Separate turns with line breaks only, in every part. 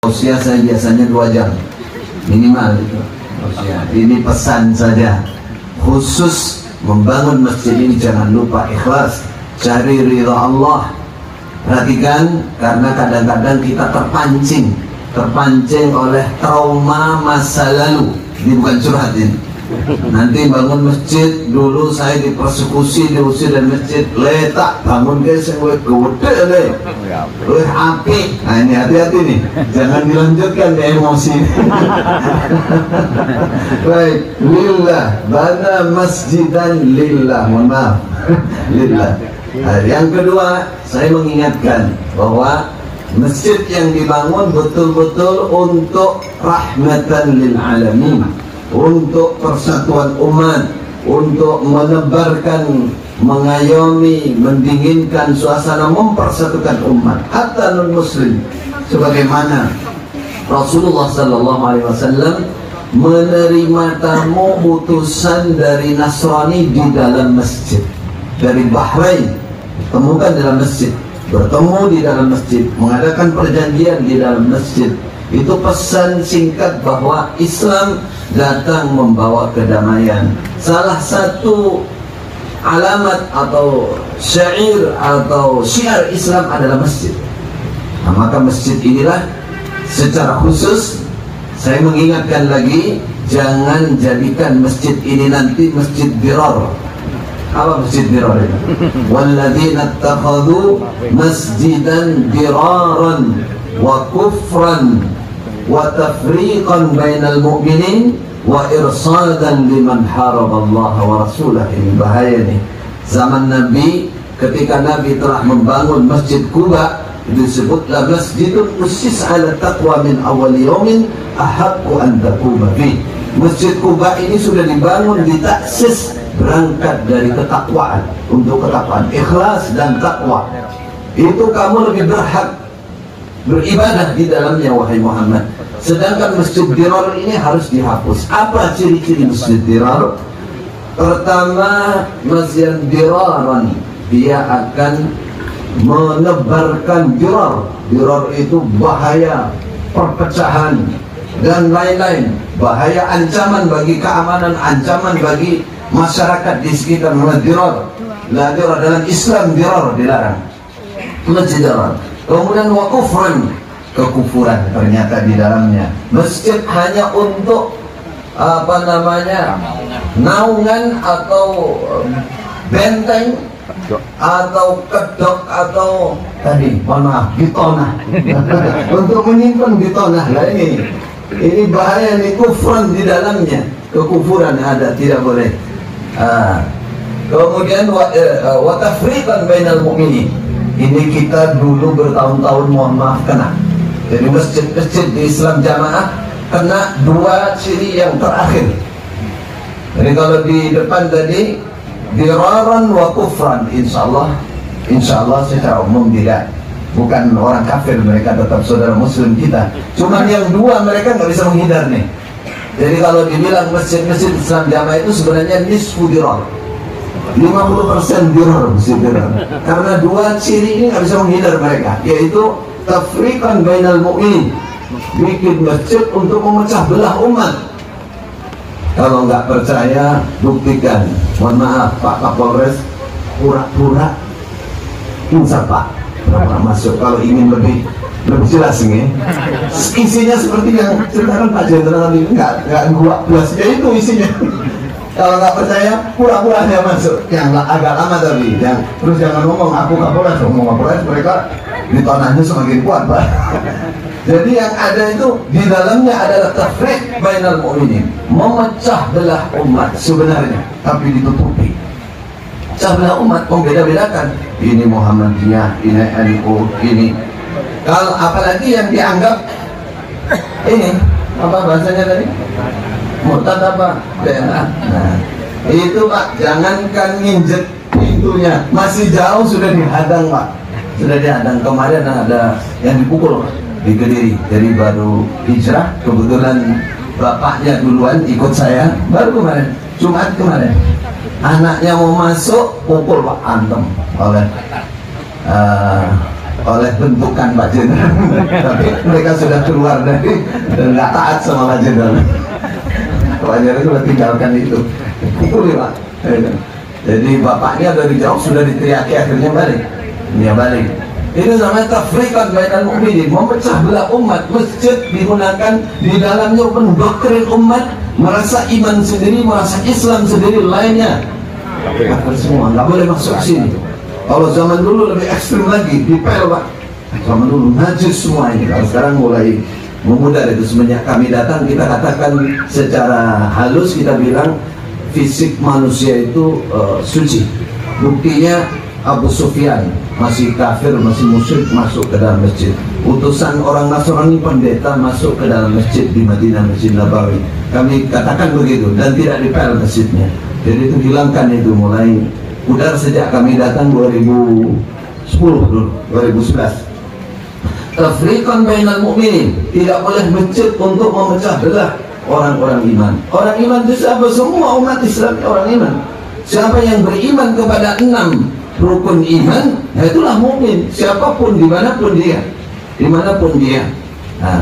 Usia saya biasanya 2 jam minimal itu usia. Ini pesan saja, khusus membangun masjid ini jangan lupa ikhlas, cari ridha Allah. Perhatikan, karena kadang-kadang kita terpancing oleh trauma masa lalu. Ini bukan curhat ini. Nanti bangun masjid, dulu saya dipersekusi, diusir dari masjid, letak bangun guys yang gede deh, api. Nah ini hati-hati nih, jangan dilanjutkan di emosi. Baik, lillah, bana masjidan lillah, mohon maaf, lillah. Nah, yang kedua, saya mengingatkan bahwa masjid yang dibangun betul-betul untuk rahmatan lil alamin, untuk persatuan umat, untuk menebarkan, mengayomi, mendinginkan suasana, mempersatukan umat, hatta non muslim. Sebagaimana Rasulullah sallallahu alaihi wasallam menerima tamu utusan dari Nasrani di dalam masjid, dari Bahrain, temukan dalam masjid, bertemu di dalam masjid, mengadakan perjanjian di dalam masjid. Itu pesan singkat bahwa Islam datang membawa kedamaian. Salah satu alamat atau syair atau syiar Islam adalah masjid. Nah, maka masjid inilah secara khusus saya mengingatkan lagi, jangan jadikan masjid ini nanti masjid dirar. Apa masjid dirar itu? Walladzina ittakhadhu masjidan diraran wa kufran wa tafriqan bainal mu'minin wa irsadan liman haraballaha wa rasulah. Ini bahaya nih. Zaman Nabi, ketika Nabi telah membangun Masjid Quba, disebutlah masjidun usis ala taqwa min awal yawmin ahaqqu an taquma fi. Masjid Quba ini sudah dibangun, ditaksis berangkat dari ketakwaan, untuk ketakwaan, ikhlas dan takwa. Itu kamu lebih berhak beribadah di dalamnya, wahai Muhammad. Sedangkan masjid dirar ini harus dihapus. Apa ciri-ciri masjid dirar? Pertama, masjid diraran, dia akan menebarkan dirar. Dirar itu bahaya, perpecahan dan lain-lain, bahaya, ancaman bagi keamanan, ancaman bagi masyarakat di sekitar. Dirar, la dirar dalam Islam, dirar dilarang, masjid dirar. Kemudian wa kufran, kekufuran ternyata di dalamnya. Masjid hanya untuk apa namanya, naungan atau benteng atau kedok atau tadi, mohon maaf, gitonah. Untuk menyimpan gitonah. Nah ini bahaya nih, kufran di dalamnya, kekufuran ada, tidak boleh. Kemudian wa tafriqan bainal mu'minin. Ini kita dulu bertahun-tahun, mohon maaf, kena. Jadi masjid-masjid di Islam jamaah kena dua ciri yang terakhir. Jadi kalau di depan tadi diraran wa kufran, insya Allah secara umum tidak, bukan orang kafir, mereka tetap saudara muslim kita. Cuman yang dua mereka nggak bisa menghindar nih. Jadi kalau dibilang masjid-masjid Islam jamaah itu sebenarnya nisfu dirar, 50% dirar, masjid dirar. Karena dua ciri ini nggak bisa menghindar mereka, yaitu tafriqan bainal mu'min, bikin masjid untuk memecah belah umat. Kalau nggak percaya, buktikan. Mohon maaf Pak Kapolres, pura-pura insya Pak pura-pura masuk. Kalau ingin lebih jelas nih, isinya seperti yang ceritakan Pak Jenderal tadi, nggak gua jelas, ya itu isinya. Kalau nggak percaya, pura-pura aja masuk. Yang agak lama tapi, terus jangan ngomong aku Kapolres, ngomong Kapolres, mereka di tanahnya semakin kuat Pak. Jadi yang ada itu di dalamnya adalah tafriq bainal mu'minin, memecah belah umat sebenarnya, tapi ditutupi. Pecah belah umat, membeda-bedakan. Ini Muhammadiyah, ini NU, ini. Kalau apalagi yang dianggap ini apa bahasanya tadi? Murtad apa? DNA. Nah, itu Pak, jangankan nginjek pintunya, masih jauh sudah dihadang Pak. Sudah dihadang. Kemarin ada yang dipukul Pak, di Kediri. Jadi baru hijrah, kebetulan bapaknya duluan ikut saya, baru kemarin, Jumat kemarin. Anaknya mau masuk, pukul Pak, antem oleh oleh bentukan Pak Jenderal. Tapi mereka sudah keluar dari dan nggak taat sama Pak Jenderal. Pak Jenderal sudah tinggalkan itu. Pukul Pak. Jadi bapaknya dari jauh sudah diteriaki, akhirnya balik. Dia balik. Ini namanya tafriqan bainal mu'minin, memecah belah umat. Masjid digunakan di dalamnya mendoktrin umat, merasa iman sendiri, merasa Islam sendiri, lainnya kafir semua, nggak boleh masuk sini. Kalau zaman dulu lebih ekstrim lagi, dipel Pak. Zaman dulu najis semua ini. Kalau sekarang mulai memudar itu. Semenjak kami datang, kita katakan secara halus, kita bilang fisik manusia itu suci. Buktinya Abu Sufyan masih kafir, masih musyrik, masuk ke dalam masjid. Utusan orang Nasrani pendeta masuk ke dalam masjid di Madinah, Masjid Nabawi. Kami katakan begitu, dan tidak dipel masjidnya. Jadi itu hilangkan itu, mulai pudar sejak kami datang 2010 dulu, 2011. Tafriqan bainal mu'minin, tidak boleh masjid untuk memecah belah orang-orang iman. Orang iman itu siapa? Semua umat Islam orang iman. Siapa yang beriman kepada 6 rukun iman, itulah mukmin. Siapapun, dimanapun dia, dimanapun dia.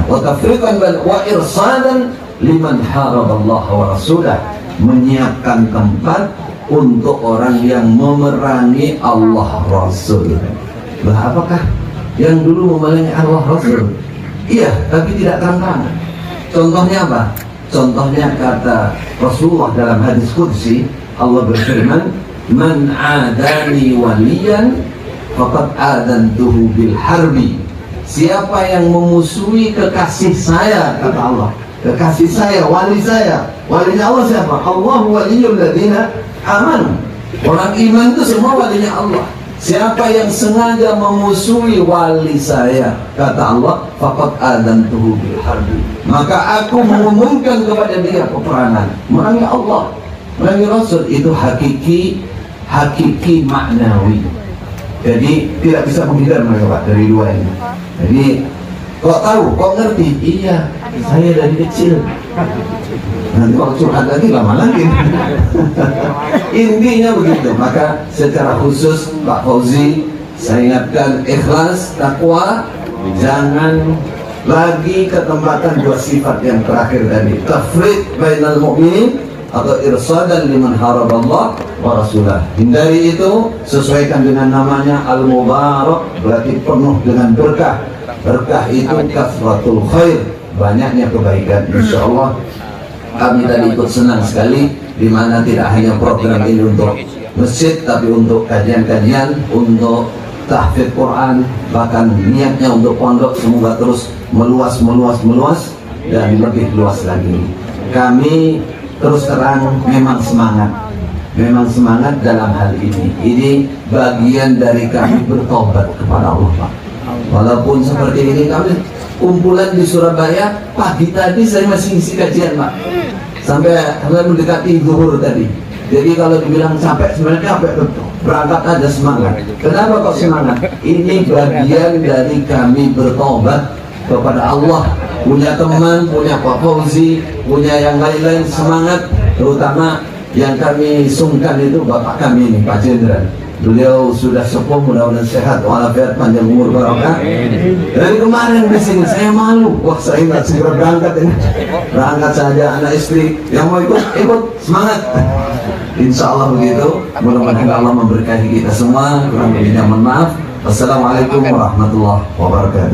Wa tafriqan wa irsadan liman haraballah wa rasulah, menyiapkan tempat untuk orang yang memerangi Allah Rasul. Lah apakah yang dulu memerangi Allah Rasul? Iya, tapi tidak terang-terangan. Contohnya apa? Contohnya kata Rasulullah dalam hadis qudsi, Allah berfirman, "Man adani waliyan faqad adantuhu bil harbi." Siapa yang memusuhi kekasih saya, kata Allah, kekasih saya, wali saya. Walinya Allah siapa? Allah waliyul ladzina amanu. Orang iman itu semua walinya Allah. Siapa yang sengaja memusuhi wali saya, kata Allah, faqad adantuhu bil harbi, maka aku mengumumkan kepada dia peperangan. Merangi Allah, merangi Rasul, itu hakiki maknawi. Jadi tidak bisa menghindar mereka Pak dari dua ini. Jadi kok tahu, kok ngerti? Iya, saya dari kecil. Nanti kalau curhat lagi lama lagi. Intinya begitu. Maka secara khusus Pak Fauzi, saya ingatkan ikhlas, takwa, jangan lagi ketempatan dua sifat yang terakhir tadi, tafriq bainal mu'minin atau irsadan liman haraballah wa rasulah. Hindari itu, sesuaikan dengan namanya al-mubarak, berarti penuh dengan berkah. Berkah itu kasratul khair, banyaknya kebaikan. Insyaallah kami tadi ikut senang sekali, di mana tidak hanya program ini untuk masjid, tapi untuk kajian-kajian, untuk tahfidz Quran, bahkan niatnya untuk pondok. Semoga terus meluas dan lebih luas lagi. Kami terus terang memang semangat dalam hal ini. Ini bagian dari kami bertobat kepada Allah Pak. Walaupun seperti ini, kami kumpulan di Surabaya pagi tadi saya masih isi kajian Pak, sampai mendekati zuhur tadi. Jadi kalau dibilang capek, sebenarnya capek betul. Berangkat aja semangat. Kenapa kok semangat? Ini bagian dari kami bertobat kepada Allah. Punya teman, punya Pak Fauzi, punya yang lain-lain, semangat. Terutama yang kami sungkan itu Bapak kami ini, Pak Jenderal. Beliau sudah sepuh, mudah-mudahan sehat walafiat, panjang umur barokah. Dari kemarin di sini saya malu, wah saya nggak segera berangkat ini. Berangkat saja, anak istri yang mau ikut semangat. Insya Allah begitu. Mudah-mudahan Allah memberkahi kita semua. Kurang lebihnya mohon maaf. Wassalamualaikum warahmatullahi wabarakatuh.